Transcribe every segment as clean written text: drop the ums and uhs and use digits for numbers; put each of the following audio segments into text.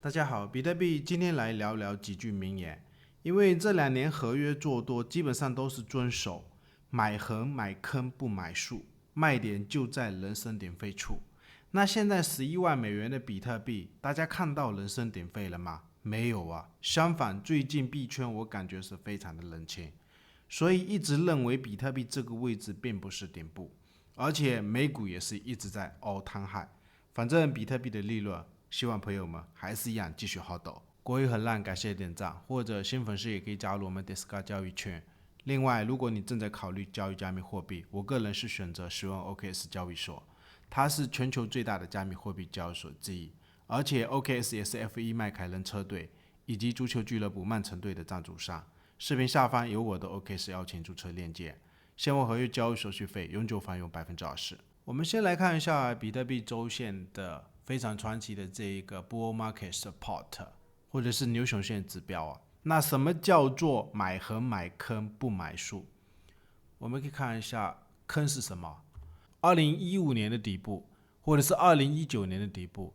大家好，比特币今天来聊聊几句名言。因为这2年合约做多基本上都是遵守买横买坑不买竖，卖点就在人声鼎沸处。那现在11万美元的比特币，大家看到人声鼎沸了吗？没有啊，相反，最近币圈我感觉是非常的冷清，所以一直认为比特币这个位置并不是顶部，而且美股也是一直在all time high。反正比特币的利润，希望朋友们还是一样继续好斗。国语很烂，感谢点赞，或者新粉丝也可以加入我们 Discord 交易圈。另外，如果你正在考虑交易加密货币，我个人是选择使用 OKS 交易所，它是全球最大的加密货币交易所之一，而且 OKS 也是 F1 迈凯伦车队以及足球俱乐部曼城队的赞助商。视频下方有我的 OKS 邀请注册链接，现货合约交易手续费永久返佣20%。我们先来看一下比特币周线的非常传奇的这一个 Bull Market Support， 或者是牛熊线指标啊。那什么叫做买横买坑不买竖？我们可以看一下坑是什么？2015年的底部，或者是2019年的底部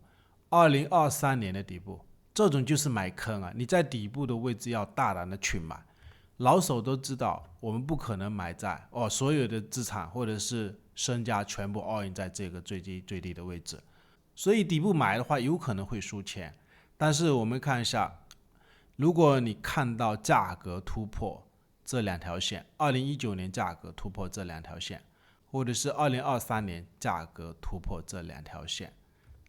，2023年的底部，这种就是买坑啊！你在底部的位置要大胆的去买。老手都知道，我们不可能买在所有的资产或者是身家全部 all in 在这个最低的位置，所以底部买的话有可能会输钱。但是我们看一下，如果你看到价格突破这2条线，2019年价格突破这2条线，或者是2023年价格突破这2条线，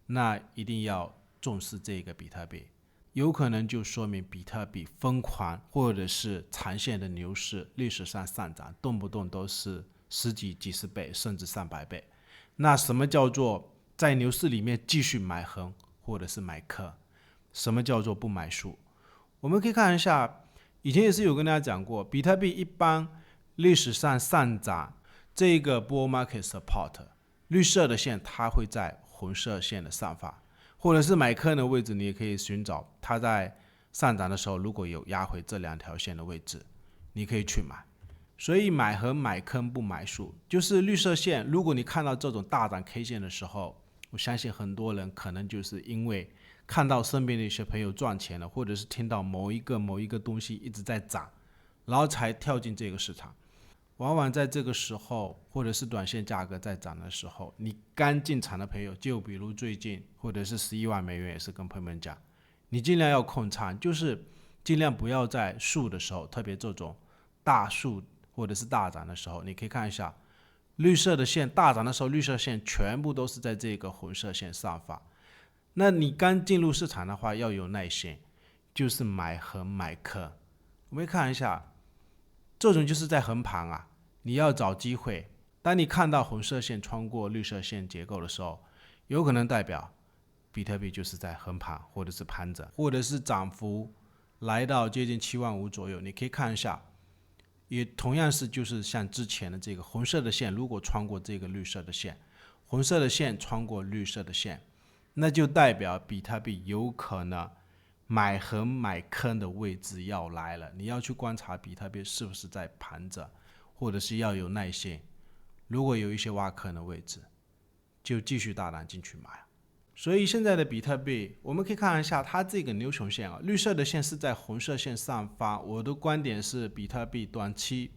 那一定要重视这个比特币。有可能就说明比特币疯狂或者是长线的牛市，历史上上涨动不动都是十几、几十倍甚至300倍。那什么叫做在牛市里面继续买横或者是买坑？什么叫做不买竖？我们可以看一下，以前也是有跟大家讲过，比特币一般历史上上涨这个 bull market support， 绿色的线它会在红色线的上方，或者是买坑的位置，你也可以寻找它在上涨的时候，如果有压回这2条线的位置，你可以去买。所以买横买坑不买竖，就是绿色线。如果你看到这种大涨 K 线的时候，我相信很多人可能就是因为看到身边的一些朋友赚钱了，或者是听到某一个东西一直在涨，然后才跳进这个市场。往往在这个时候，或者是短线价格在涨的时候，你刚进场的朋友，就比如最近或者是11万美元，也是跟朋友们讲，你尽量要控仓，就是尽量不要在竖的时候，特别这种大竖或者是大涨的时候，你可以看一下绿色的线大涨的时候，绿色线全部都是在这个红色线上方。那你刚进入市场的话，要有耐心，就是买横买坑。我们看一下，这种就是在横盘啊，你要找机会。当你看到红色线穿过绿色线结构的时候，有可能代表比特币就是在横盘，或者是盘整，或者是涨幅来到接近75000左右。你可以看一下，也同样是就是像之前的这个红色的线，如果穿过这个绿色的线，红色的线穿过绿色的线，那就代表比特币有可能买横买坑的位置要来了。你要去观察比特币是不是在盘整，或者是要有耐心。如果有一些挖坑的位置，就继续大胆进去买。所以现在的比特币，我们可以看一下它这个牛熊线啊，绿色的线是在红色线上方。我的观点是，比特币短期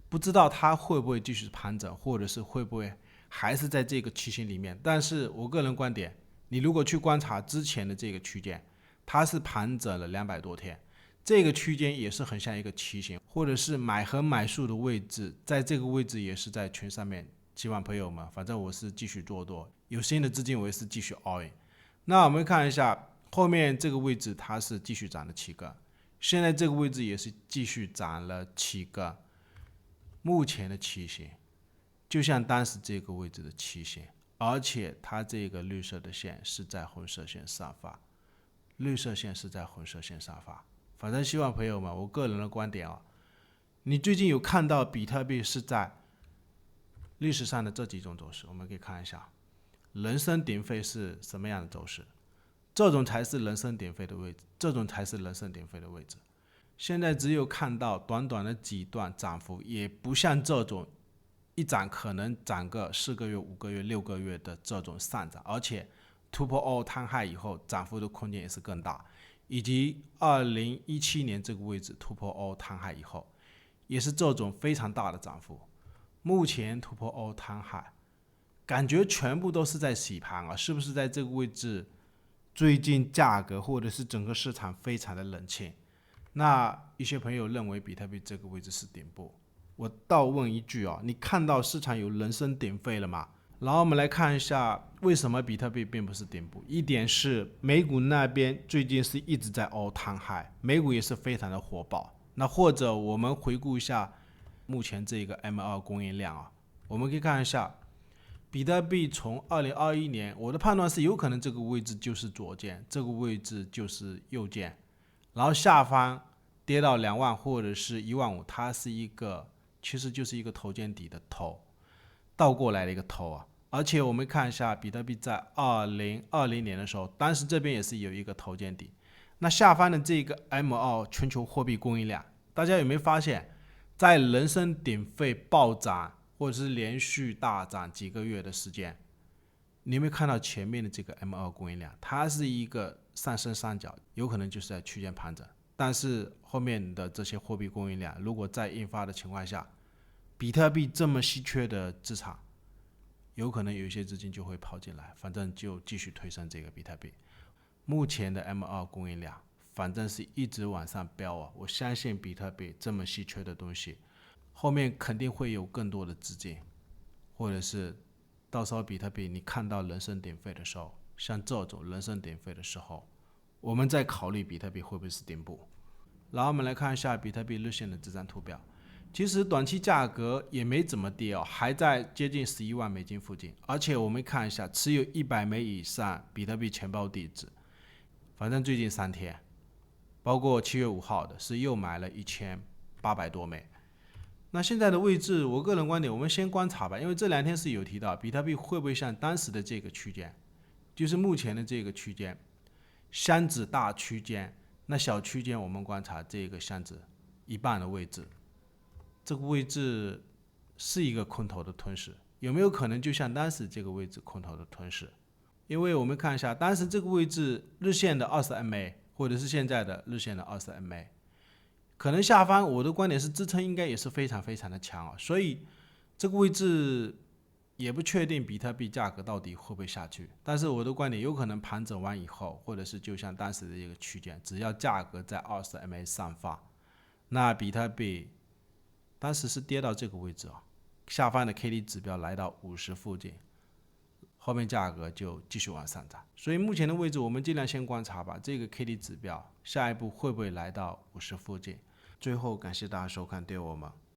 不知道它会不会继续盘整，或者是会不会还是在这个区间里面。但是我个人观点，你如果去观察之前的这个区间，它是盘整了200多天，这个区间也是很像一个旗形，或者是买横买竖的位置，在这个位置也是在群上面。希望朋友们，反正我是继续做多，有新的资金我也是继续 all in。那我们看一下后面这个位置，它是继续涨了7个，现在这个位置也是继续涨了7个，目前的旗形就像当时这个位置的旗形，而且它这个绿色的线是在红色线上方，绿色线是在红色线上方。反正希望朋友们，我个人的观点你最近有看到比特币是在历史上的这几种走势，我们可以看一下，人声鼎沸是什么样的走势？这种才是人声鼎沸的位置，这种才是人声鼎沸的位置。现在只有看到短短的几段涨幅，也不像这种一涨可能涨个4个月、5个月、6个月的这种上涨，而且突破 all time high 以后，涨幅的空间也是更大，以及2017年这个位置突破 all time high 以后，也是这种非常大的涨幅。目前突破 all time high， 感觉全部都是在洗盘啊，是不是在这个位置？最近价格或者是整个市场非常的冷清，那一些朋友认为比特币这个位置是顶部，我倒问一句啊，你看到市场有人声鼎沸了吗？然后我们来看一下为什么比特币并不是顶部。一点是美股那边最近是一直在 all time high， 美股也是非常的火爆。那或者我们回顾一下目前这个 M2 供应量啊，我们可以看一下比特币从2021年，我的判断是有可能这个位置就是左肩，这个位置就是右肩，然后下方跌到2万或者是15000，它是一个其实就是一个头肩底的头，倒过来的一个头啊。而且我们看一下比特币在2020年的时候，当时这边也是有一个头肩底。那下方的这个 M2 全球货币供应量，大家有没有发现，在人声鼎沸暴涨或者是连续大涨几个月的时间，你有没有看到前面的这个 M2 供应量，它是一个上升三角，有可能就是在区间盘整。但是后面的这些货币供应量如果在印发的情况下，比特币这么稀缺的资产，有可能有一些资金就会跑进来，反正就继续推升这个比特币。目前的 M2 供应量反正是一直往上飙啊，我相信比特币这么稀缺的东西，后面肯定会有更多的资金，或者是到时候比特币你看到人声鼎沸的时候，像这种人声鼎沸的时候，我们再考虑比特币会不会是顶部。然后我们来看一下比特币日线的这张图表，其实短期价格也没怎么跌哦，还在接近11万美金附近。而且我们看一下持有100枚以上比特币钱包地址，反正最近3天，包括7月5号的是又买了1800多枚。那现在的位置，我个人观点，我们先观察吧，因为这2天是有提到比特币会不会像当时的这个区间，就是目前的这个区间，箱子大区间，那小区间我们观察这个箱子一半的位置，这个位置是一个空头的吞噬，有没有可能就像当时这个位置空头的吞噬？因为我们看一下当时这个位置日线的20MA， 或者是现在的日线的20MA， 可能下方我的观点是支撑应该也是非常非常的强啊，所以这个位置也不确定比特币价格到底会不会下去，但是我的观点有可能盘整完以后，或者是就像当时的一个区间，只要价格在20MA 上方，那比特币当时是跌到这个位置啊，下方的 KD 指标来到50附近，后面价格就继续往上涨。所以目前的位置我们尽量先观察吧，这个 KD 指标下一步会不会来到50附近。最后感谢大家收看，对我们